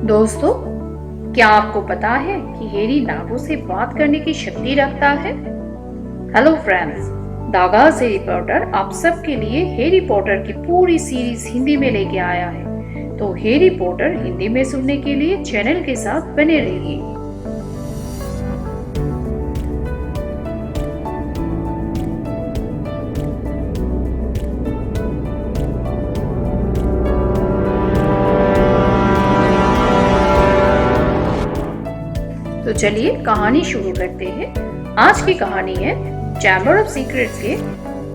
दोस्तों, क्या आपको पता है कि हैरी नागों से बात करने की शक्ति रखता है? हेलो फ्रेंड्स, दागास हैरी पॉटर आप सबके लिए हैरी पॉटर की पूरी सीरीज हिंदी में लेके आया है। तो हैरी पॉटर हिंदी में सुनने के लिए चैनल के साथ बने रहिए। तो चलिए कहानी शुरू करते हैं। आज की कहानी है चैम्बर ऑफ सीक्रेट्स के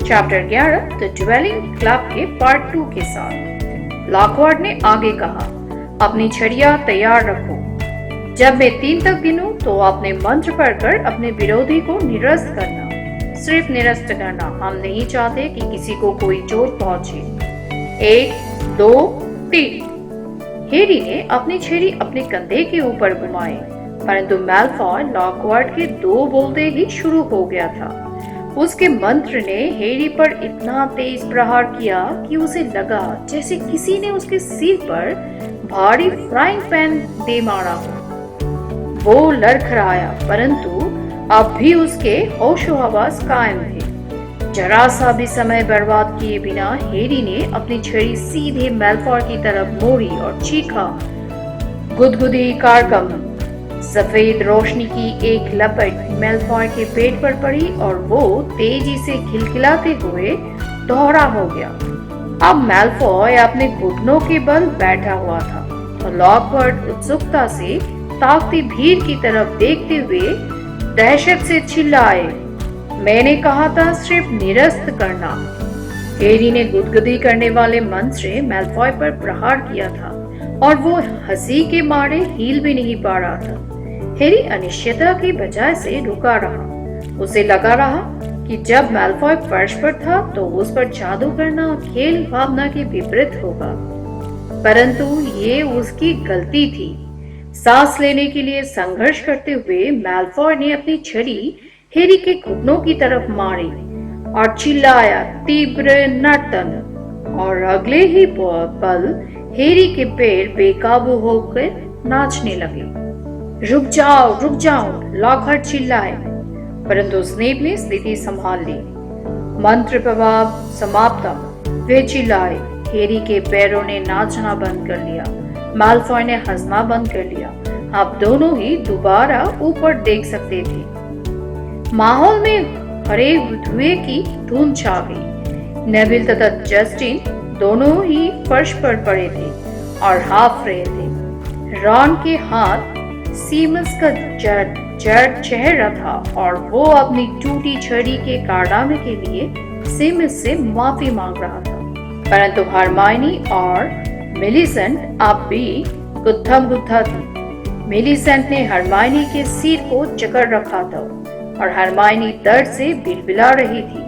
चैप्टर 11 द ड्वेलिंग क्लब के पार्ट 2 के साथ। लॉकवर्ड ने आगे कहा, अपनी छड़ियां तैयार रखो। जब मैं 3 तक गिनूं तो आपने मंत्र पढ़कर अपने विरोधी को निरस्त करना। सिर्फ निरस्त करना, हम नहीं चाहते कि किसी को कोई चोट पहुंचे। 1 2 3। हैरी ने अपनी छड़ी अपने कंधे के ऊपर घुमाई, परंतु मैलफॉय लॉकवर्ड के 2 बोलते ही शुरू हो गया था। उसके मंत्र ने हैरी पर इतना तेज प्रहार किया कि उसे लगा जैसे किसी ने उसके सिर पर भारी फ्राइंग पैन दे मारा हो। वो लड़खड़ाया, परंतु अब भी उसके होशो-हवास कायम थे। जरा सा भी समय बर्बाद किए बिना हैरी ने अपनी छड़ी सीधे मैलफॉय की तरफ मोड़ी और चीखा, गुदगुदी कारकम। सफेद रोशनी की एक लपट मैलफॉय के पेट पर पड़ी और वो तेजी से खिलखिलाते हुए दोहरा हो गया। अब मैलफॉय अपने घुटनों के बल बैठा हुआ था और लॉकवर्ड उत्सुकता से ताकती भीड़ की तरफ देखते हुए दहशत से चिल्लाए, मैंने कहा था सिर्फ निरस्त करना। हैरी ने गुदगुदी करने वाले मंत्र से मैलफॉय पर प्रहार किया था और वो हंसी के मारे हिल भी नहीं पा रहा था। हैरी अनिश्चितता की वजह से रुका रहा। उसे लगा रहा कि जब मैलफॉय फर्श पर था तो उस पर जादू करना खेल भावना के विपरीत होगा, परंतु ये उसकी गलती थी। सांस लेने के लिए संघर्ष करते हुए मैलफॉय ने अपनी छड़ी हैरी के घुटनों की तरफ मारी और चिल्लाया, तीव्र नर्तन। और अगले ही पल हैरी के पैर बेकाबू होकर नाचने लगे। रुक जाओ, लॉकहार्ट चिल्लाए, परंतु स्नेप ने स्थिति संभाल ली। मंत्र प्रभाव समाप्त। वे चिल्लाए। हैरी के पैरों ने नाचना बंद कर लिया। मैलफॉय ने हंसना बंद कर लिया। अब दोनों ही दोबारा ऊपर देख सकते थे। माहौल में हरे धुएं की धुंध छा गई। नेविल तथा जस्टिन दोनों ही फर्श पर पड़े थे और हाफ रहे थे। रॉन के हाथ सीमस का जड़ चेहरा था और वो अपनी टूटी छड़ी के कारनामे के लिए सीमस से माफी मांग रहा था, परंतु हरमाइनी और मिलीसेंट अब भी गुत्थम गुत्था थी। मिलीसेंट ने हरमाइनी के सिर को जकड़ रखा था और हरमाइनी दर्द से बिलबिला रही थी।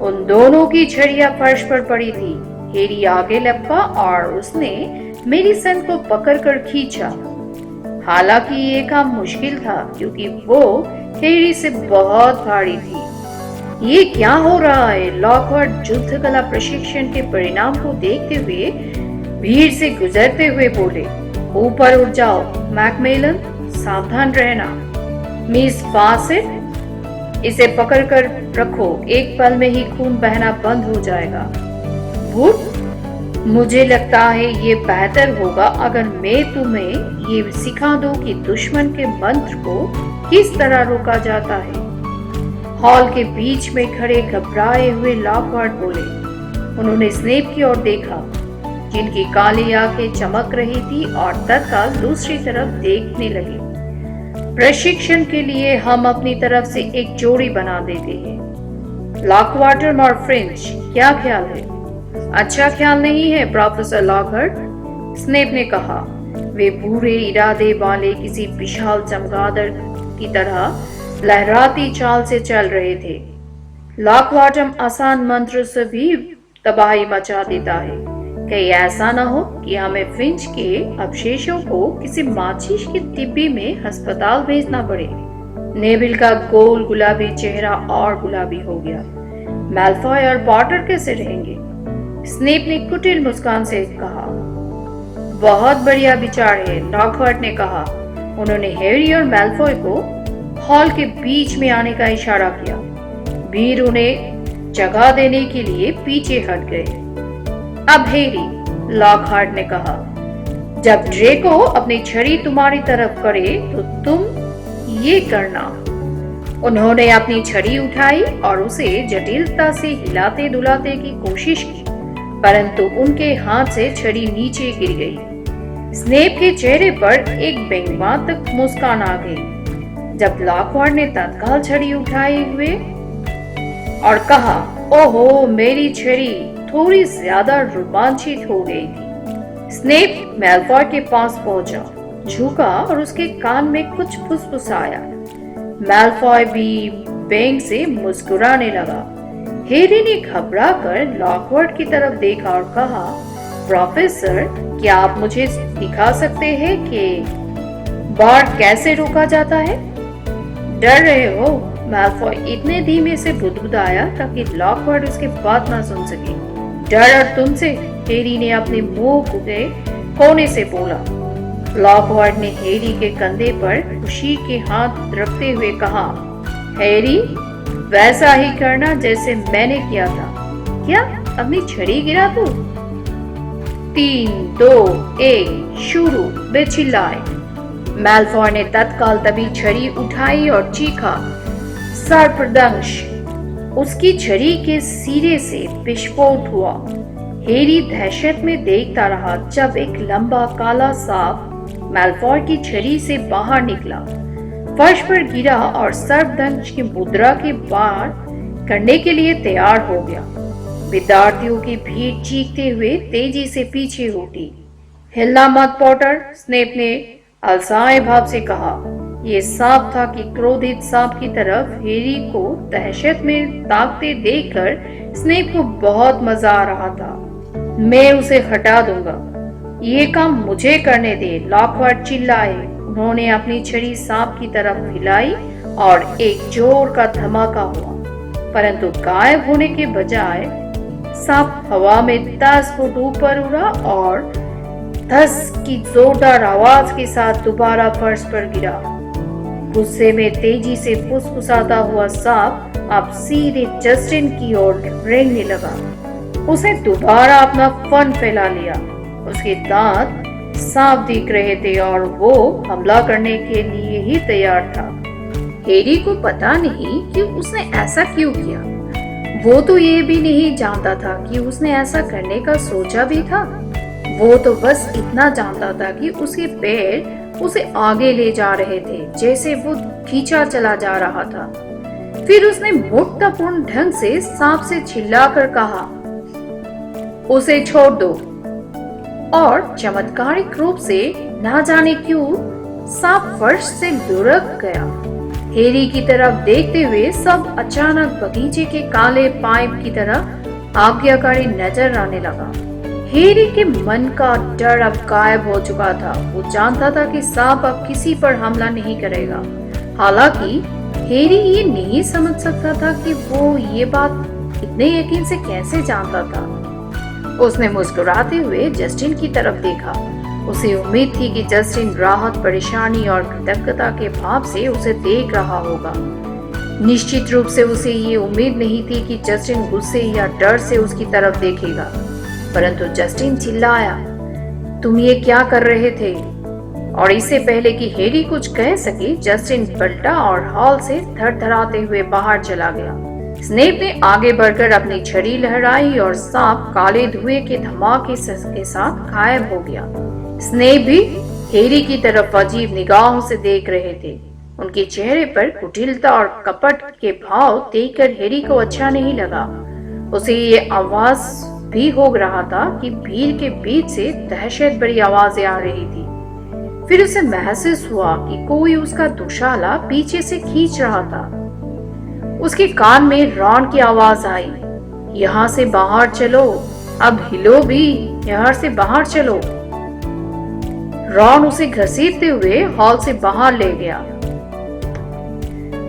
उन दोनों की छड़ियां फर्श पर पड़ी थी। हैरी आगे लपका और उसने मिलीसेंट को पकड़कर खींचा। हालांकि ये काम मुश्किल था क्योंकि वो हैरी से बहुत भारी थी। ये क्या हो रहा है? लॉकवर्ड युद्ध कला प्रशिक्षण के परिणाम को देखते हुए भीड़ से गुजरते हुए बोले, ऊपर उठ जाओ मैकमिलन, सावधान रहना। मिस फासेट, इसे पकड़कर रखो, एक पल में ही खून बहना बंद हो जाएगा। वुड, मुझे लगता है ये बेहतर होगा अगर मैं तुम्हें ये सिखा दूं कि दुश्मन के मंत्र को किस तरह रोका जाता है। हॉल के बीच में खड़े घबराए हुए लॉकवर्ड बोले। उन्होंने स्नेप की ओर देखा, जिनकी काली आंखें चमक रही थी और तत्काल दूसरी तरफ देखने लगे। प्रशिक्षण के लिए हम अपनी तरफ से एक जोड़ी बना देते हैं। लॉकवाटर और फ्रिंच, क्या ख्याल है? अच्छा ख्याल नहीं है प्रोफेसर लॉकहार्ट, स्नेप ने कहा। वे बुरे इरादे वाले किसी विशाल चमगादड़ की तरह लहराती चाल से चल रहे थे। लॉकवाटम आसान मंत्र से भी तबाही मचा देता है। कहीं ऐसा न हो कि हमें फिंच के अवशेषों को किसी माचिस की डिब्बी में अस्पताल भेजना पड़े। नेविल का गोल गुलाबी चेहरा और गुलाबी हो गया। मैलफॉय और पॉटर कैसे रहेंगे? स्नेप ने कुटिल मुस्कान से कहा। बहुत बढ़िया विचार है, लॉकहार्ट ने कहा। उन्होंने हैरी और मैल्फॉय को हॉल के बीच में आने का इशारा किया। वीर उन्हें जगह देने के लिए पीछे हट गए। अब हैरी, लॉकहार्ट ने कहा, जब ड्रेको अपनी छड़ी तुम्हारी तरफ करे तो तुम ये करना। उन्होंने अपनी छड़ी उठाई और उसे जटिलता से हिलाते डुलाते की कोशिश की, परंतु उनके हाथ से छड़ी नीचे गिर गई। स्नेप के चेहरे पर एक व्यंग्यात्मक मुस्कान आ गई जब लॉकहार्ट ने तत्काल छड़ी उठाए हुए और कहा, ओहो, मेरी छड़ी थोड़ी ज्यादा रोमांचित हो गई थी। स्नेप मैल्फॉय के पास पहुंचा, झुका और उसके कान में कुछ फुसफुसाया। मैल्फॉय भी बैंक से मुस्कुराने लगा। हैरी ने घबराकर लॉकहार्ट की तरफ देखा और कहा, प्रोफेसर, क्या आप मुझे दिखा सकते हैं कि बार्ड कैसे रोका जाता है? डर रहे हो? मैल्फॉय इतने धीमे से बुदबुदाया ताकि लॉकहार्ट उसकी बात ना सुन सके। डर और तुमसे, हैरी ने अपने मुंह के कोने से बोला। लॉकहार्ट ने हैरी के कंधे पर खुशी के हाथ रखते हुए कहा, हैरी, वैसा ही करना जैसे मैंने किया था। क्या अपनी छड़ी गिरा तू? 3, 2, 1 शुरू, वे चिल्लाए। मैल्फॉय ने तत्काल तभी छड़ी उठाई और चीखा, सर्पदंश! उसकी छड़ी के सिरे से विस्फोट हुआ। हैरी दहशत में देखता रहा जब एक लंबा काला सांप मैल्फॉय की छड़ी से बाहर निकला, फर्श पर गिरा और सर्पदंश की मुद्रा के बाहर करने के लिए तैयार हो गया। विद्यार्थियों की भीड़ चीखते हुए तेजी से पीछे हटी। हिलना मत पॉटर, स्नेप ने अलसाए भाव से कहा। यह सांप था कि क्रोधित सांप की तरफ हैरी को दहशत में ताकते देखकर स्नेप को बहुत मजा आ रहा था। मैं उसे हटा दूंगा, ये काम मुझे करने दे, लॉकहार्ट चिल्लाए। उन्होंने अपनी छड़ी सांप की तरफ हिलाई और एक जोर का धमाका हुआ, परंतु गायब होने के बजाय सांप हवा में 10 फुट ऊपर उड़ा और धस की जोरदार आवाज के साथ दोबारा फर्श पर गिरा। गुस्से में तेजी से फुसफुसाता हुआ सांप अब सीधे जस्टिन की ओर रेंगने लगा। उसे दोबारा अपना फन फैला लिया। उसके दांत साफ दिख रहे थे और वो हमला करने के लिए ही तैयार था। हैरी को पता नहीं कि उसने ऐसा क्यों किया। वो तो ये भी नहीं जानता था कि उसने ऐसा करने का सोचा भी था। वो तो बस इतना जानता था कि उसके पैर उसे आगे ले जा रहे थे, जैसे वो खींचा चला जा रहा था। फिर उसने मूर्खतापूर्ण ढंग से सांप से चिल्लाकर कहा, उसे छोड़ दो। और चमत्कारिक रूप से ना जाने क्यों सांप फर्श से लुढ़क गया। हैरी की तरफ देखते हुए सब अचानक बगीचे के काले पाइप की तरह आज्ञाकारी नजर आने लगा। हैरी के मन का डर अब गायब हो चुका था। वो जानता था कि सांप अब किसी पर हमला नहीं करेगा। हालांकि हैरी ये नहीं समझ सकता था कि वो ये बात इतने यकीन से कैसे जानता था। उसने मुस्कुराते हुए जस्टिन की तरफ देखा। उसे उम्मीद थी कि जस्टिन राहत, परेशानी और कृतज्ञता के भाव से उसे देख रहा होगा। निश्चित रूप से उसे ये उम्मीद नहीं थी कि जस्टिन गुस्से या डर से उसकी तरफ देखेगा। परंतु जस्टिन चिल्लाया, तुम ये क्या कर रहे थे? और इससे पहले कि हैरी कुछ कह सके, जस्टिन पलटा और हॉल से थरथराते हुए बाहर चला गया। स्नेप ने आगे बढ़कर अपनी छड़ी लहराई और सांप काले धुएं के धमाके के साथ गायब हो गया। स्नेप भी हैरी की तरफ अजीब निगाहों से देख रहे थे। उनके चेहरे पर कुटिलता और कपट के भाव देखकर हैरी को अच्छा नहीं लगा। उसे ये आवाज भी हो रहा था कि भीड़ के बीच से दहशत भरी आवाजें आ रही थी। फिर उसे महसूस हुआ कि कोई उसका दुशाला पीछे से खींच रहा था। उसके कान में रॉन की आवाज आई, यहाँ से बाहर चलो, अब हिलो भी, यहाँ से बाहर चलो। रॉन उसे घसीटते हुए हॉल से बाहर ले गया।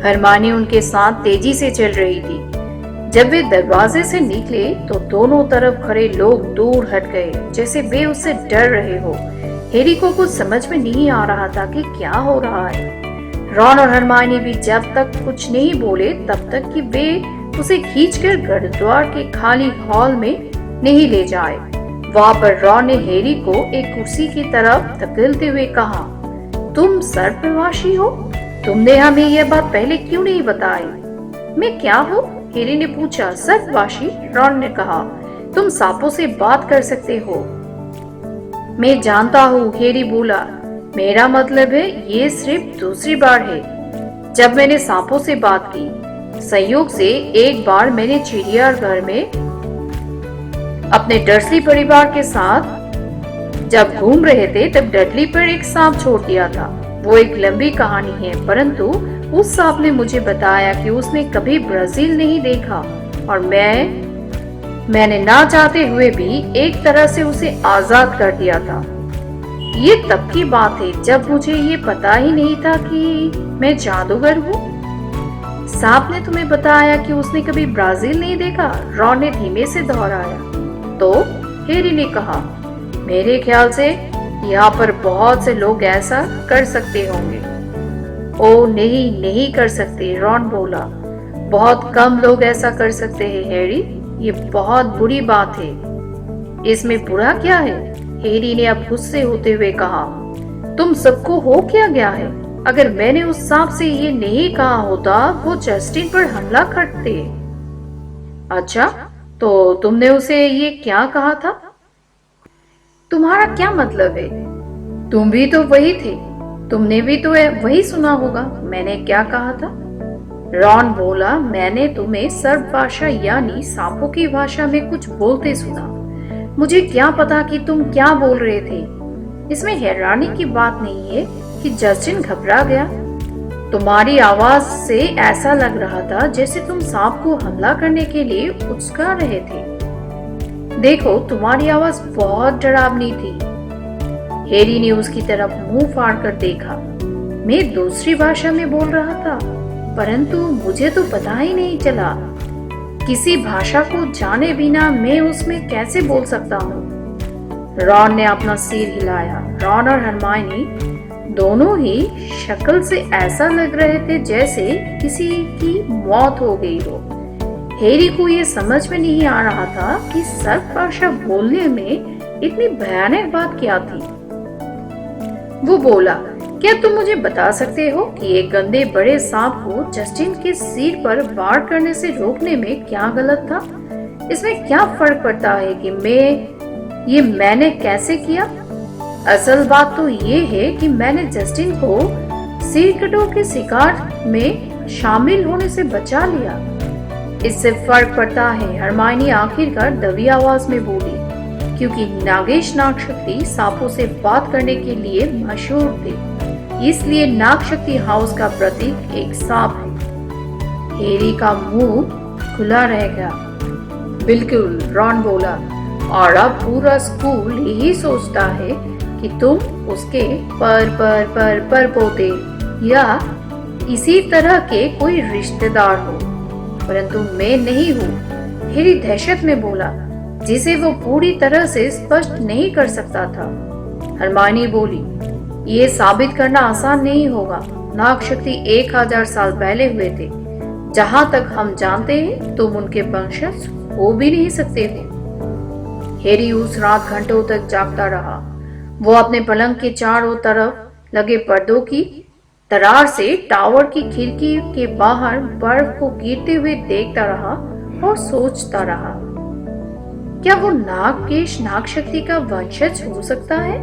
हरमानी उनके साथ तेजी से चल रही थी। जब वे दरवाजे से निकले तो दोनों तरफ खड़े लोग दूर हट गए, जैसे वे उससे डर रहे हो। हैरी को कुछ समझ में नहीं आ रहा था कि क्या हो रहा है। रॉन और हरमाइनी भी जब तक कुछ नहीं बोले तब तक कि वे उसे खींचकर गुरुद्वार के खाली हॉल में नहीं ले जाए। वहां पर रॉन ने हैरी को एक कुर्सी की तरफ धकेलते हुए कहा, तुम सर्पवासी हो? तुमने हमें यह बात पहले क्यों नहीं बताई? मैं क्या हूँ? हैरी ने पूछा। सर्पवासी, रॉन ने कहा, तुम सांपों से बात कर सकते हो। मैं जानता हूँ, हैरी बोला। मेरा मतलब है ये सिर्फ दूसरी बार है जब मैंने सांपों से बात की। संयोग से एक बार मैंने चिड़ियाघर में अपने डर्सली परिवार के साथ जब घूम रहे थे तब डडली पर एक सांप छोड़ दिया था। वो एक लंबी कहानी है, परंतु उस सांप ने मुझे बताया कि उसने कभी ब्राजील नहीं देखा और मैंने ना चाहते हुए भी एक तरह से उसे आजाद कर दिया था। ये तब की बात है जब मुझे ये पता ही नहीं था कि मैं जादूगर हूँ। सांप ने तुम्हें बताया कि उसने कभी ब्राजील नहीं देखा? रॉन ने धीमे से दोहराया। तो हैरी ने कहा, मेरे ख्याल से यहाँ पर बहुत से लोग ऐसा कर सकते होंगे। ओ नहीं, नहीं कर सकते, रॉन बोला। बहुत कम लोग ऐसा कर सकते हैं हैरी, ये बहुत बुरी बात है। इसमें बुरा क्या है? हैरी ने अब गुस्से होते हुए कहा, तुम सबको हो क्या गया है? अगर मैंने उस सांप से ये नहीं कहा होता वो जस्टिन पर हमला करते। अच्छा, तो तुमने उसे ये क्या कहा था? तुम्हारा क्या मतलब है? तुम भी तो वही थे, तुमने भी तो वही सुना होगा। मैंने क्या कहा था? रॉन बोला, मैंने तुम्हें सर्प भाषा यानी सांपों की भाषा में कुछ बोलते सुना। मुझे क्या पता कि तुम क्या बोल रहे थे। इसमें हैरानी की बात नहीं है कि जस्टिन घबरा गया। तुम्हारी आवाज से ऐसा लग रहा था जैसे तुम सांप को हमला करने के लिए उकसा रहे थे। देखो, तुम्हारी आवाज बहुत डरावनी थी। हैरी ने उसकी तरफ मुंह फाड़ कर देखा। मैं दूसरी भाषा में बोल रहा था, परंतु मुझे तो पता ही नहीं चला। किसी भाषा को जाने बिना मैं उसमें कैसे बोल सकता हूँ? रॉन ने अपना सिर हिलाया। रॉन और हरमाइनी दोनों ही शक्ल से ऐसा लग रहे थे जैसे किसी की मौत हो गई हो। हैरी को ये समझ में नहीं आ रहा था कि सर्प भाषा बोलने में इतनी भयानक बात क्या थी। वो बोला, क्या तुम मुझे बता सकते हो कि एक गंदे बड़े सांप को जस्टिन के सिर पर वार करने से रोकने में क्या गलत था? इसमें क्या फर्क पड़ता है कि मैंने कैसे किया? असल बात तो ये है कि मैंने जस्टिन को सिरकटों के शिकार में शामिल होने से बचा लिया। इससे फर्क पड़ता है, हरमाइनी आखिरकार दबी आवाज में बोली, क्योंकि नागेश नागशक्ति सांपों से बात करने के लिए मशहूर थे। इसलिए नागशक्ति हाउस का प्रतीक एक सांप है। हैरी का मुंह खुला रह गया। बिल्कुल, रॉन बोला, और अब पूरा स्कूल यही सोचता है कि तुम उसके पर पोते या इसी तरह के कोई रिश्तेदार हो, परंतु मैं नहीं हूँ। हैरी दहशत में बोला, जिसे वो पूरी तरह से स्पष्ट नहीं कर सकता था। हरमाइनी बोली, ये साबित करना आसान नहीं होगा। नागशक्ति 1000 साल पहले हुए थे। जहाँ तक हम जानते हैं तुम उनके वंशज हो भी नहीं सकते थे। हैरी उस रात घंटों तक जागता रहा। वो अपने पलंग के चारों तरफ लगे पर्दों की दरार से टावर की खिड़की के बाहर बर्फ को गिरते हुए देखता रहा और सोचता रहा, क्या वो नागकेश नागशक्ति का वंशज हो सकता है?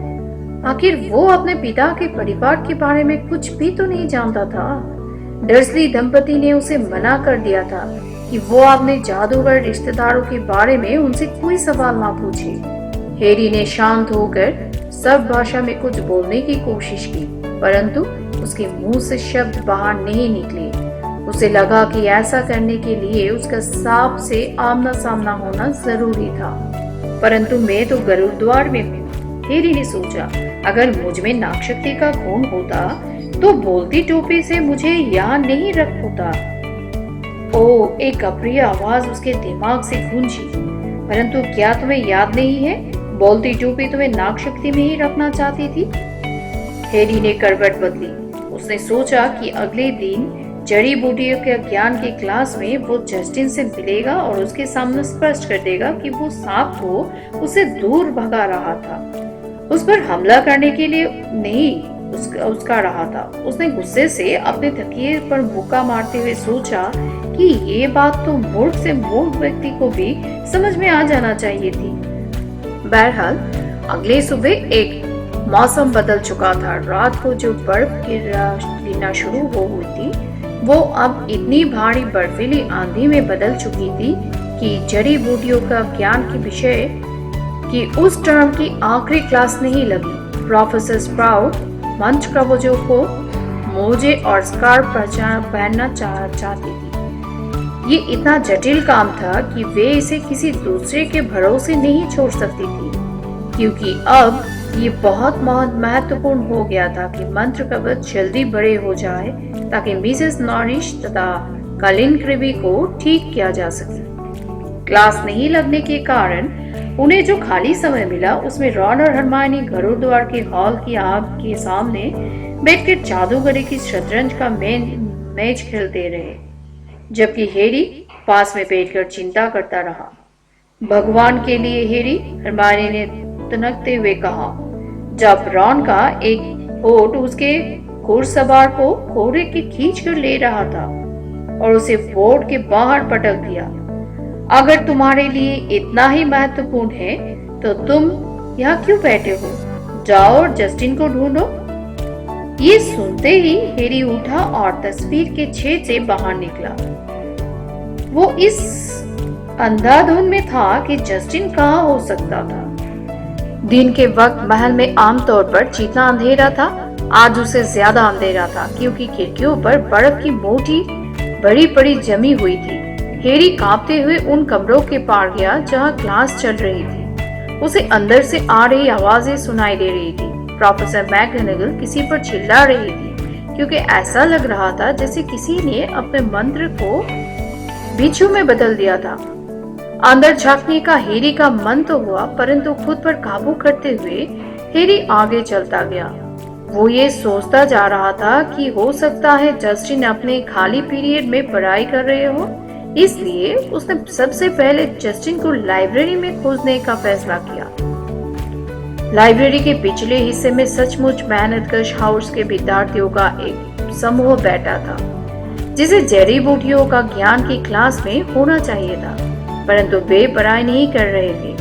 आखिर वो अपने पिता के परिवार के बारे में कुछ भी तो नहीं जानता था। डर्सली दंपति ने उसे मना कर दिया था कि वो अपने जादूगर रिश्तेदारों के बारे में उनसे कोई सवाल ना पूछे। हैरी ने शांत होकर सब भाषा में कुछ बोलने की कोशिश की, परंतु उसके मुंह से शब्द बाहर नहीं निकले। उसे लगा कि ऐसा करने के लिए उसका सांप से आमना सामना होना जरूरी था। परंतु मैं तो गुरुद्वार में हूँ, हैरी ने सोचा। अगर मुझ में नागशक्ति का खून होता तो बोलती टोपी से मुझे यहाँ नहीं रख होता। ओ, एक अप्रिय आवाज उसके दिमाग से गूंजी। परंतु क्या तुम्हें याद नहीं है, बोलती टोपी तुम्हें नाग शक्ति में ही रखना चाहती थी? हैरी ने करवट बदली। उसने सोचा कि अगले दिन जड़ी बूटियों के ज्ञान की क्लास में वो जस्टिन से मिलेगा और उसके सामने स्पष्ट कर देगा कि वो सांप को उसे दूर भगा रहा था, उस पर हमला करने के लिए नहीं उसका रहा था। उसने गुस्से से अपने तकिए पर मुक्का मारते हुए सोचा कि ये बात तो मूर्ख से मूर्ख व्यक्ति को भी समझ में आ जाना चाहिए थी। बहरहाल अगले सुबह एक मौसम बदल चुका था। रात को जो बर्फ गिरना शुरू हो हुई थी वो अब इतनी भारी बर्फीली आंधी में बदल चुकी थी कि जड़ी बूटियों का ज्ञान के विषय की उस टर्म की आखिरी क्लास नहीं लगी। प्रोफेसर स्प्राउट मंच कवचों को मोजे और स्कार्फ पहनना चाहती थी। ये इतना जटिल काम था कि वे इसे किसी दूसरे के भरोसे नहीं छोड़ सकती थी, क्योंकि अब ये बहुत महत्वपूर्ण हो गया था कि मंत्र कवच जल्दी बड़े हो जाए ताकि मिसेस नॉरिश तथा कलिन क्रिबी को ठीक किया जा सके। क्लास नहीं लगने के कारण उन्हें जो खाली समय मिला उसमें रॉन और हरमायनी घरों द्वार के हॉल की आग के सामने बैठकर जादूगरी की शतरंज का मैच खेलते रहे, जबकि हैरी पास में बैठकर चिंता करता रहा। भगवान के लिए हैरी, हरमायनी ने तनकते हुए कहा, जब रॉन का एक होठ उसके घुड़सवार को कोहरे के खींच कर ले रहा था और उसे बोर्ड के बाहर पटक दिया। अगर तुम्हारे लिए इतना ही महत्वपूर्ण है तो तुम यहाँ क्यों बैठे हो? जाओ और जस्टिन को ढूंढो। ये सुनते ही हैरी उठा और तस्वीर के छेद से बाहर निकला। वो इस अंधाधुंध में था कि जस्टिन कहाँ हो सकता था। दिन के वक्त महल में आमतौर पर जितना अंधेरा था, आज उससे ज्यादा अंधेरा था, क्योंकि खिड़कियों पर बर्फ की मोटी बड़ी बड़ी जमी हुई थी। हैरी कांपते हुए उन कमरों के पार गया जहां क्लास चल रही थी। उसे अंदर से आ रही आवाजें सुनाई दे रही थी। प्रोफेसर मैकगोनागल किसी पर चिल्ला रही थी, क्योंकि ऐसा लग रहा था जैसे किसी ने अपने मंत्र को बिच्छू में बदल दिया था। अंदर झांकने का हैरी का मन तो हुआ, परंतु खुद पर काबू करते हुए हैरी आगे चलता गया। वो ये सोचता जा रहा था कि हो सकता है जस्टिन अपने खाली पीरियड में पढ़ाई कर रहे हो, इसलिए उसने सबसे पहले जस्टिन को लाइब्रेरी में खोजने का फैसला किया। लाइब्रेरी के पिछले हिस्से में सचमुच मेहनतकश हाउस के विद्यार्थियों का एक समूह बैठा था, जिसे जड़ी बूटियों का ज्ञान की क्लास में होना चाहिए था, परंतु वे पढ़ाई नहीं कर रहे थे।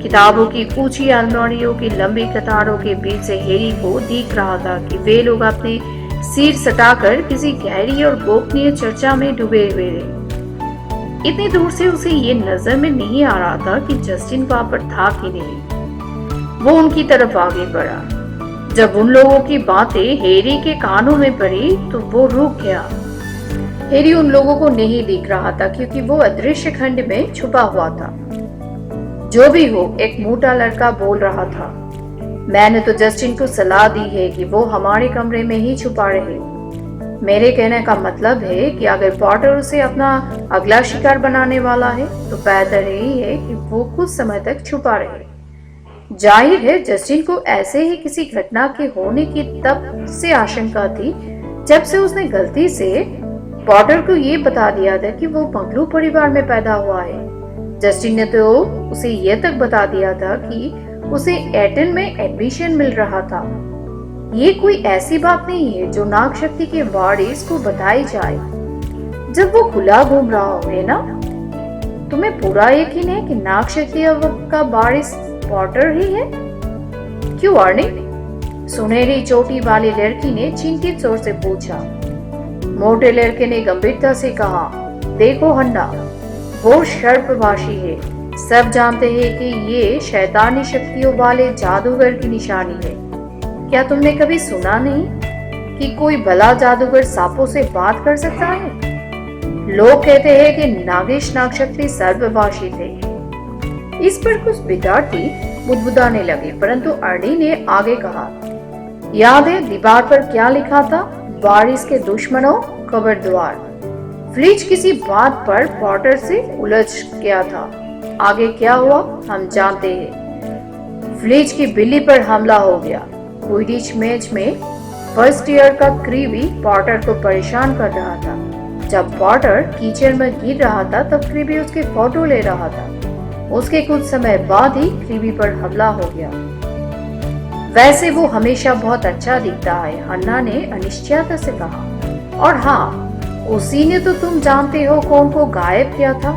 किताबों की ऊंची अलमारियों की लंबी कतारों के बीच से हैरी को दिख रहा था कि वे लोग अपने सिर सटाकर किसी गहरी और गोपनीय चर्चा में डूबे हुए थे। इतनी दूर से उसे ये नजर में नहीं आ रहा था कि जस्टिन वहां पर था कि नहीं। वो उनकी तरफ आगे बढ़ा। जब उन लोगों की बातें हैरी के कानों में पड़ी तो वो रुक गया। हैरी उन लोगों को नहीं दिख रहा था, क्योंकि वो अदृश्य खंड में छुपा हुआ था। जो भी हो, एक मोटा लड़का बोल रहा था, मैंने तो जस्टिन को सलाह दी है कि वो हमारे कमरे में ही छुपा रहे। मेरे कहने का मतलब है कि अगर पॉटर उसे अपना अगला शिकार बनाने वाला है तो बेहतर यही है कि वो कुछ समय तक छुपा रहे। जाहिर है जस्टिन को ऐसे ही किसी घटना के होने की तब से आशंका थी जब से उसने गलती से पॉटर को ये बता दिया था कि वो मंगलू परिवार में पैदा हुआ है। जस्टिन ने तो उसे यह तक बता दिया था कि उसे एटन में एडमिशन मिल रहा था। ये कोई ऐसी बात नहीं है जो नाग शक्ति के वारिस को बताई जाए जब वो खुला घूम रहा हो, है ना? तुम्हें पूरा यकीन है कि नाग शक्ति का वारिस पॉटर ही है? क्यों अर्नी? सुनहरी चोटी वाली लड़की ने चिंतित स्वर से पूछा। मोटे लड़के ने गंभीरता से कहा, देखो हन्ना, वो सर्पभाषी है। सब जानते हैं कि ये शैतानी शक्तियों वाले जादूगर की निशानी है। क्या तुमने कभी सुना नहीं कि कोई भला जादूगर सांपों से बात कर सकता है? लोग कहते हैं कि नागिश नाग शक्ति सर्पभाषी थे। इस पर कुछ विद्यार्थी बुदबुदाने लगे, परंतु अर्नी ने आगे कहा, याद है दीवार पर क्या लिखा था? वारिस के दुश्मनों कब्र द्वार। फ्लिच किसी बात पर पॉटर से उलझ गया था। आगे क्या हुआ हम जानते हैं। फ्लिच की बिल्ली पर हमला हो गया। क्विडिच मैच में फर्स्ट ईयर का क्रीबी पॉटर को परेशान कर रहा था। जब पॉटर कीचड़ में गिर रहा था तब क्रीबी उसके फोटो ले रहा था। उसके कुछ समय बाद ही क्रीबी पर हमला हो गया। वैसे वो हमेशा बहुत अच्छा दिखता है, हन्ना ने अनिश्चयता से कहा। और हाँ, उसी ने तो तुम जानते हो कौन को गायब किया था।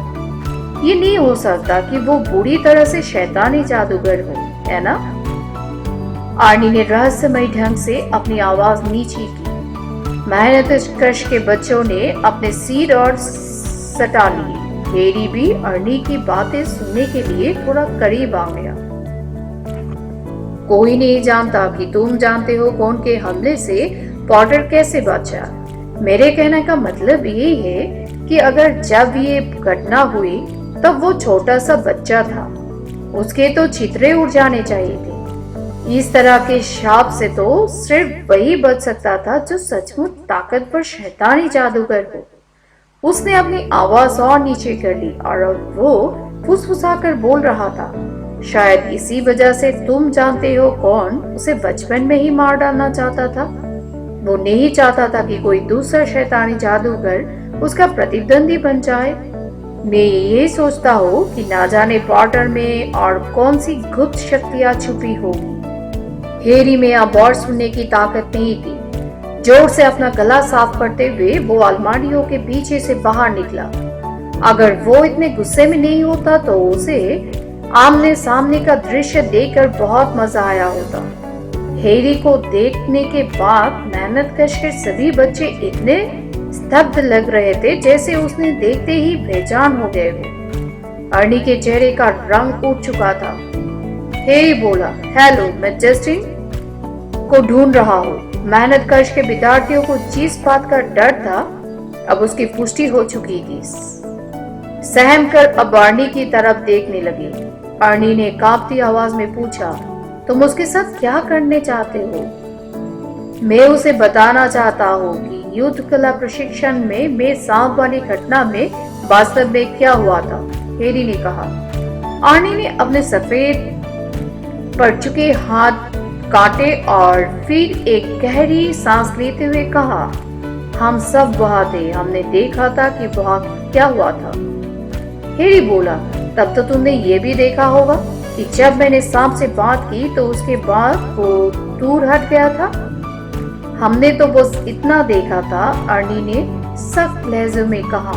ये नहीं हो सकता कि वो बुरी तरह से शैतानी जादूगर हो, है ना? आर्नी ने रहस्यमय ढंग से अपनी आवाज नीची की। मेहनतकश के बच्चों ने अपने सिर और सटा लिए। हेरी भी अर्नी की बातें सुनने के लिए थोड़ा करीब आ गया। कोई नहीं जानता कि तुम जानते हो कौन के हमले से पॉटर कैसे बचा। मेरे कहने का मतलब ये है कि अगर जब ये घटना हुई तब वो छोटा सा बच्चा था, उसके तो छितरे उड़ जाने चाहिए थे। इस तरह के शाप से तो सिर्फ वही बच सकता था जो सचमुच ताकतवर शैतानी जादूगर हो। उसने अपनी आवाज और नीचे कर ली और अब वो फुसफुसाकर बोल रहा था, शायद इसी वजह से तुम जानते हो कौन उसे बचपन में ही मार डालना चाहता था। वो नहीं चाहता था कि कोई दूसरा शैतानी जादूगर उसका प्रतिद्वंदी बन जाए। मैं ये सोचता हूँ कि ना जाने पॉटर में और कौन सी गुप्त शक्तियां छुपी होगी। हेरी में अब और सुनने की ताकत नहीं थी। जोर से अपना गला साफ करते हुए वो अलमारियों के पीछे से बाहर निकला। अगर वो इतने गुस्से में नहीं होता तो उसे आमने सामने का दृश्य देखकर बहुत मजा आया होता। हेरी को देखने के बाद मेहनतकश के सभी बच्चे इतने स्तब्ध लग रहे थे जैसे उसने देखते ही बेजान हो गए हो। अर्नी के चेहरे का रंग उठ चुका था। हेरी बोला, हेलो, मैं जस्टिन को ढूंढ रहा हूँ। मेहनतकश के विद्यार्थियों को जिस बात का डर था अब उसकी पुष्टि हो चुकी थी। सहम कर अब अर्नी की तरफ देखने लगी। अर्नी ने कांपती आवाज में पूछा, तुम उसके साथ क्या करने चाहते हो? मैं उसे बताना चाहता हूँ कि युद्ध कला प्रशिक्षण में मैं सांप वाली घटना में वास्तव में क्या हुआ था, हेरी ने कहा। अर्नी ने अपने सफेद पड़ चुके हाथ काटे और फिर एक गहरी सांस लेते हुए कहा, हम सब वहां थे, हमने देखा था कि वहां क्या हुआ था। हेरी बोला, तब तो तुमने ये भी देखा होगा कि जब मैंने सांप से बात की तो उसके बाद वो दूर हट गया था। हमने तो बस इतना देखा था, अर्नी ने सख्त लहजे में कहा।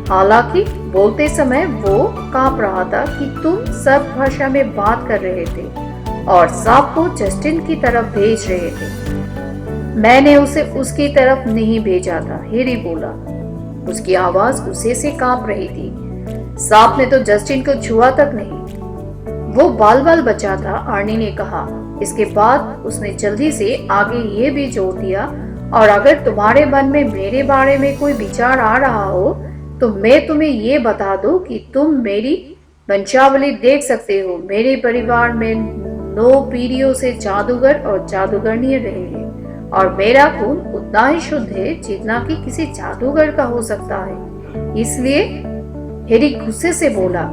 हालांकि बोलते समय वो कांप रहा था कि तुम सब भाषा में बात कर रहे थे और सांप को जस्टिन की तरफ भेज रहे थे। मैंने उसे उसकी तरफ नहीं भेजा था, हेरी बोला। उसकी आवाज गुस्से से कांप रही थी। सांप ने तो जस्टिन को छुआ तक नहीं, वो बाल बाल बचा था, अर्नी ने कहा। इसके बाद उसने जल्दी से आगे ये भी जोड़ दिया, और अगर तुम्हारे मन में मेरे बारे में कोई विचार आ रहा हो तो मैं तुम्हें ये बता दूं कि तुम मेरी वंशावली देख सकते हो। मेरे परिवार में 9 पीढ़ियों से जादूगर और जादूगरनी रहे हैं और मेरा खून उतना ही शुद्ध है जितना कि किसी जादूगर का हो सकता है। इसलिए हेरी गुस्से से बोला,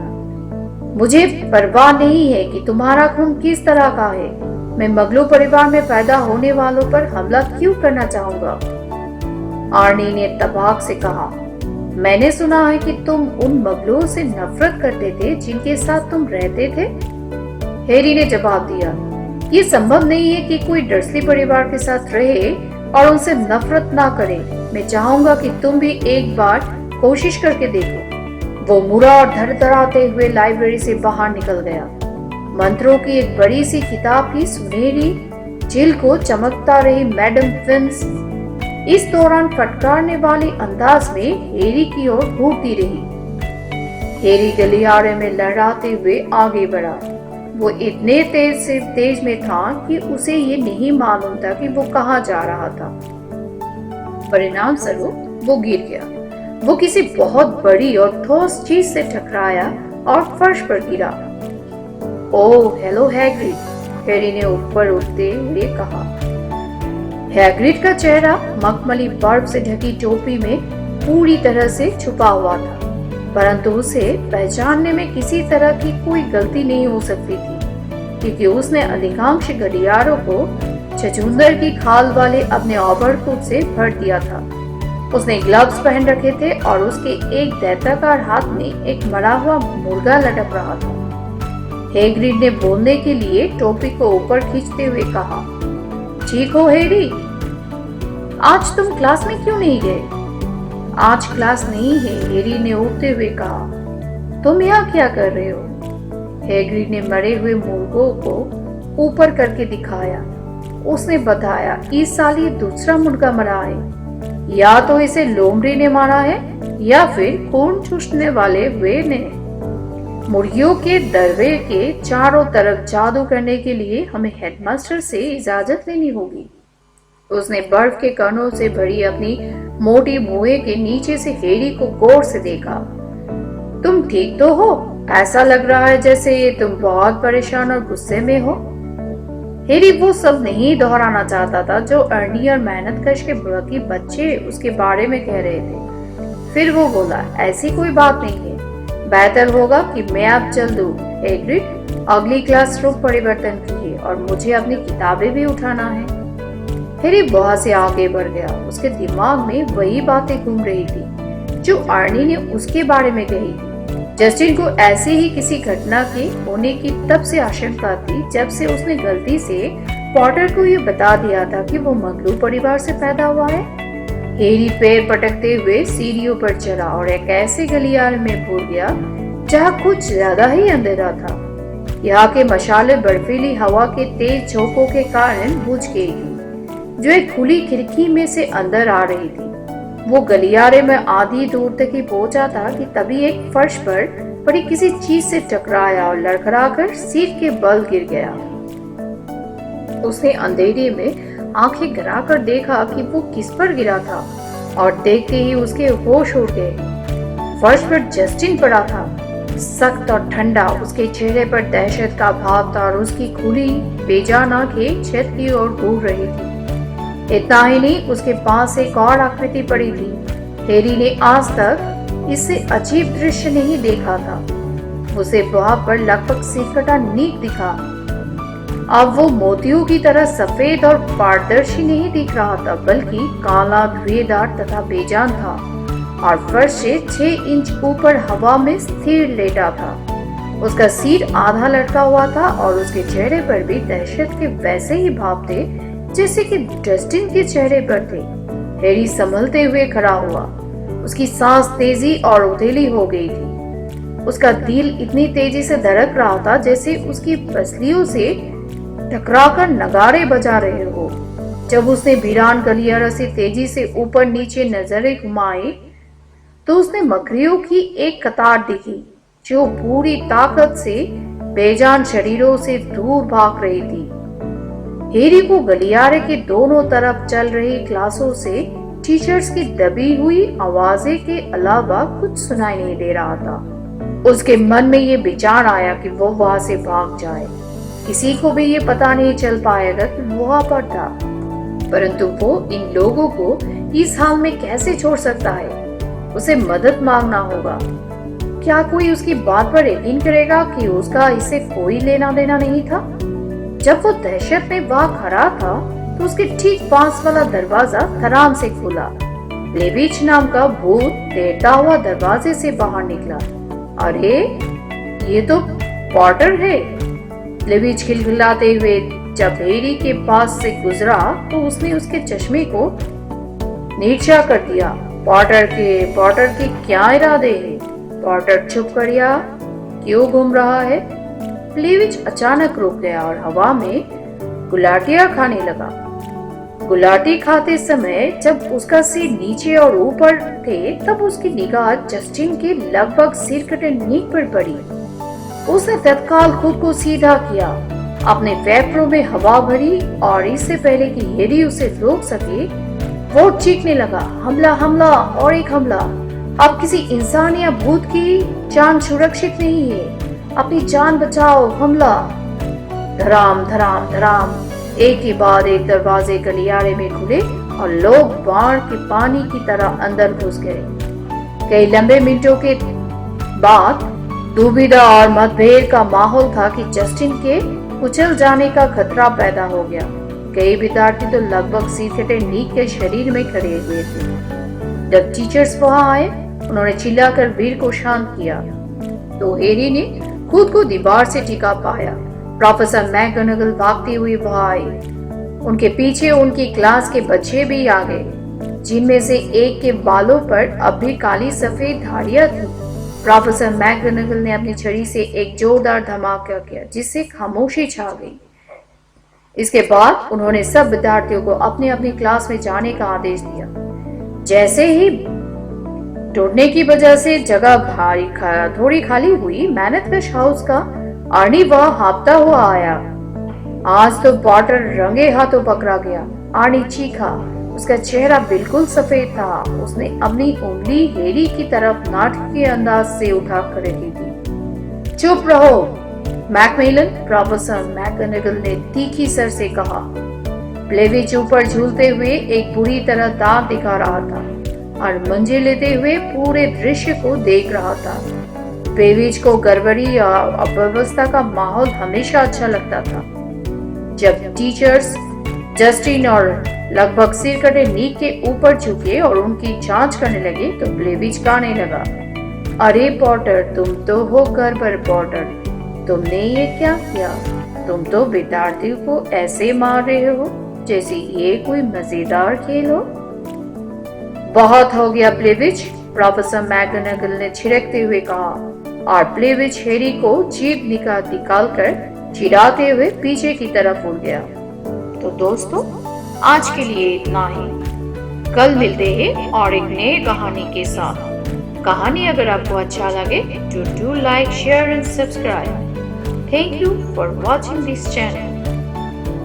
मुझे परवाह नहीं है कि तुम्हारा खून किस तरह का है। मैं मगलू परिवार में पैदा होने वालों पर हमला क्यों करना चाहूंगा? आर्नी ने तबाक से कहा, मैंने सुना है कि तुम उन मगलुओं से नफरत करते थे जिनके साथ तुम रहते थे। हेरी ने जवाब दिया, ये संभव नहीं है कि कोई डर्सली परिवार के साथ रहे और उनसे नफरत ना करे। मैं चाहूंगा कि तुम भी एक बार कोशिश करके देखो। वो मुड़ा और धड़धड़ाते हुए लाइब्रेरी से बाहर निकल गया। मंत्रों की एक बड़ी सी किताब की सुनहरी झील को चमकता रही मैडम फिंस इस दौरान फटकारने वाले अंदाज में हेरी की ओर घूरती रही। हेरी गलियारे में लहराते हुए आगे बढ़ा। वो इतने तेज में था कि उसे ये नहीं मालूम था कि वो कहाँ जा रहा था। परिणाम स्वरूप वो गिर गया। वो किसी बहुत बड़ी और ठोस चीज से टकराया और फर्श पर गिरा। ओह हेलो हैग्रिड, हैरी ने ऊपर उठते हुए कहा। हैग्रिड का चेहरा मखमली बर्फ से ढकी टोपी में पूरी तरह से छुपा हुआ था, परंतु उसे पहचानने में किसी तरह की कोई गलती नहीं हो सकती थी। क्योंकि उसने अधिकांश गलियारों को छछूंदर की खाल वाले अपने ओवरकोट से भर दिया था। उसने ग्लव्स पहन रखे थे और उसके एक दैत्याकार हाथ में एक मरा हुआ मुर्गा लटक रहा था। हैग्रिड ने बोलने के लिए टोपी को ऊपर खींचते हुए कहा, ठीक हो हैरी? आज तुम क्लास में क्यों नहीं गए? आज क्लास नहीं है, हैरी ने उठते हुए कहा। तुम यहाँ क्या कर रहे हो? हैग्रिड ने मरे हुए मुर्गों को ऊपर करके दिखाया। उसने बताया, इस साल ये दूसरा मुर्गा मरा है। या तो इसे लोमड़ी ने मारा है या फिर खून चूसने वाले वे ने। मुर्गियों के दरवे के चारों तरफ जादू करने के लिए हमें हेडमास्टर से इजाजत लेनी होगी। उसने बर्फ के कणों से भरी अपनी मोटी मुंह के नीचे से हैरी को गौर से देखा। तुम ठीक तो हो? ऐसा लग रहा है जैसे तुम बहुत परेशान और गुस्से में हो। हैरी वो सब नहीं दोहराना चाहता था जो अर्नी और मेहनतकश के बुरकी बच्चे उसके बारे में कह रहे थे। फिर वो बोला, ऐसी कोई बात नहीं है। बेहतर होगा कि मैं अब चल दूं। हैग्रिड, अगली क्लास रूम परिवर्तन कीजिए और मुझे अपनी किताबें भी उठाना है। हैरी बहुत से आगे बढ़ गया। उसके दिमाग में वही बातें घूम रही थी जो अर्नी ने उसके बारे में कही थी। जस्टिन को ऐसे ही किसी घटना के होने की तब से आशंका थी जब से उसने गलती से पॉटर को ये बता दिया था कि वो मंगलू परिवार से पैदा हुआ है। हैरी पैर पटकते हुए सीढ़ियों पर चढ़ा और एक ऐसे गलियारे में घुस गया जहाँ कुछ ज्यादा ही अंधेरा था। यहाँ के मशाले बर्फीली हवा के तेज झोंकों के कारण बुझ गई थी जो एक खुली खिड़की में से अंदर आ रही थी। वो गलियारे में आधी दूर तक ही पहुंचा था कि तभी एक फर्श पर पड़ी किसी चीज से टकराया और लड़खड़ाकर सीट के बल गिर गया। उसने अंधेरे में आंखें गिराकर देखा कि वो किस पर गिरा था और देखते ही उसके होश उड़ गए। फर्श पर जस्टिन पड़ा था, सख्त और ठंडा। उसके चेहरे पर दहशत का भाव था और उसकी खुली बेजान आंखें छत की ओर घूर रही थी। इतना ही नहीं, उसके पास एक और आकृति पड़ी थी। हैरी ने आज तक इससे अजीब दृश्य नहीं देखा था। उसे वहां पर लगभग सिरकटा नीक दिखा। अब वो मोतियों की तरह सफेद और पारदर्शी नहीं दिख रहा था, बल्कि काला, धुएंधार तथा बेजान था और फर्श से 6 इंच ऊपर हवा में स्थिर लेटा था। उसका सिर आधा लटका हुआ था और उसके चेहरे पर भी दहशत के वैसे ही भाव थे जैसे कि जस्टिन के चेहरे पर थे। हैरी संभलते हुए खड़ा हुआ। उसकी सांस तेजी और उथेली हो गई थी। उसका दिल इतनी तेजी से धड़क रहा था जैसे उसकी पसलियों से टकराकर नगाड़े बजा रहे हो। जब उसने वीरान गलियारा से तेजी से ऊपर नीचे नजरें घुमाई तो उसने मकड़ियों की एक कतार दिखी जो पूरी ताकत से बेजान शरीरों से दूर भाग रही थी। हैरी को गलियारे के दोनों तरफ चल रही क्लासों से टीचर्स की दबी हुई आवाजें के अलावा कुछ सुनाई नहीं दे रहा था। उसके मन में ये विचार आया कि वो वहां से भाग जाए। किसी को भी ये पता नहीं चल पाएगा कि वो वहां पर था, परंतु वो इन लोगों को इस हाल में कैसे छोड़ सकता है? उसे मदद मांगना होगा। क्या कोई उसकी बात पर यकीन करेगा कि उसका इससे कोई लेना देना नहीं था? जब वो दहशत में वहां खड़ा था तो उसके ठीक पास वाला दरवाजा धड़ाम से खुला। लेविच नाम का भूत तैरता हुआ दरवाजे से बाहर निकला। अरे, ये तो पॉटर है। लेविच खिलखिलाते हुए जब हैरी के पास से गुजरा तो उसने उसके चश्मे को नीचा कर दिया। पॉटर के क्या इरादे हैं? पॉटर चुप कर गया। क्यों घूम रहा है? लेविच अचानक रुक गया और हवा में गुलाटियां खाने लगा। गुलाटी खाते समय जब उसका सिर नीचे और ऊपर थे तब उसकी निगाह जस्टिन के लगभग सिर कटे नीक पर पड़ी। उसने तत्काल खुद को सीधा किया, अपने फेफड़ों में हवा भरी और इससे पहले कि हैरी उसे रोक सके वो चीखने लगा, हमला हमला और एक हमला। अब किसी इंसान या भूत की जान सुरक्षित नहीं है, अपनी जान बचाओ, हमला। धराम धराम धराम एक के बाद एक दरवाजे गलियारे में खुले और लोग बाढ़ के पानी की तरह अंदर घुस गए। कई लंबे मिनटों के बाद दुविधा और मतभेद का माहौल था कि जस्टिन के कुचल जाने का खतरा पैदा हो गया। कई विद्यार्थी तो लगभग सीधे नीक के शरीर में खड़े हुए थे। जब टीचर्स वहां आए, उन्होंने चिल्लाकर वीर को शांत किया तो हैरी ने खुद को दीवार से टिका पाया। प्रोफेसर मैगोनागल भागती हुई वहां आई। उनके पीछे उनकी क्लास के बच्चे भी आ गए, जिनमें से एक के बालों पर अब भी काली सफेद धारियां थी। प्रोफेसर मैगोनागल ने अपनी छड़ी से एक जोरदार धमाका किया, जिससे खामोशी छा गई। इसके बाद उन्होंने सब विद्यार्थियों को अपनी अपनी क्लास में जाने का आदेश दिया। जैसे ही टूटने की वजह से जगह थोड़ी खाली हुई, मैनेथ्रश हाउस का अर्नी वहां हाँफता हुआ आया। आज तो पॉटर रंगे हाथों पकड़ा गया। अर्नी चीखा। उसका चेहरा बिल्कुल सफेद था। उसने अपनी उंगली हैरी की तरफ नाटकीय अंदाज से उठा कर रखी थी। चुप रहो मैकमिलन, प्रोफेसर मैगोनागल ने तीखी स्वर से कहा। प्लेविज ऊपर झूलते हुए एक बुरी तरह दांत दिखा रहा था और मंजे लेते हुए पूरे दृश्य को देख रहा था। प्लेविज को गड़बड़ी या अव्यवस्था का माहौल हमेशा अच्छा लगता था। जब टीचर्स जस्टिन और लगभग सिर कटे नीक के ऊपर झुके और उनकी जांच करने लगे तो प्लेविज गाने लगा। अरे पॉटर, तुम तो हो गड़बड़ पॉटर, तुमने ये क्या किया? तुम तो विद्यार्थियों को ऐसे मार रहे हो जैसे ये कोई मजेदार खेल हो। बहुत हो गया प्लेविज, प्रोफेसर मैगोनागल ने छिड़कते हुए कहा और प्लेविज हैरी को जीभ निकालकर चिढ़ाते हुए पीछे की तरफ उड़ गया। तो दोस्तों, आज के लिए इतना ही। कल मिलते हैं और एक नई कहानी के साथ। कहानी अगर आपको अच्छा लगे तो do like, share and subscribe. Thank you for watching this channel.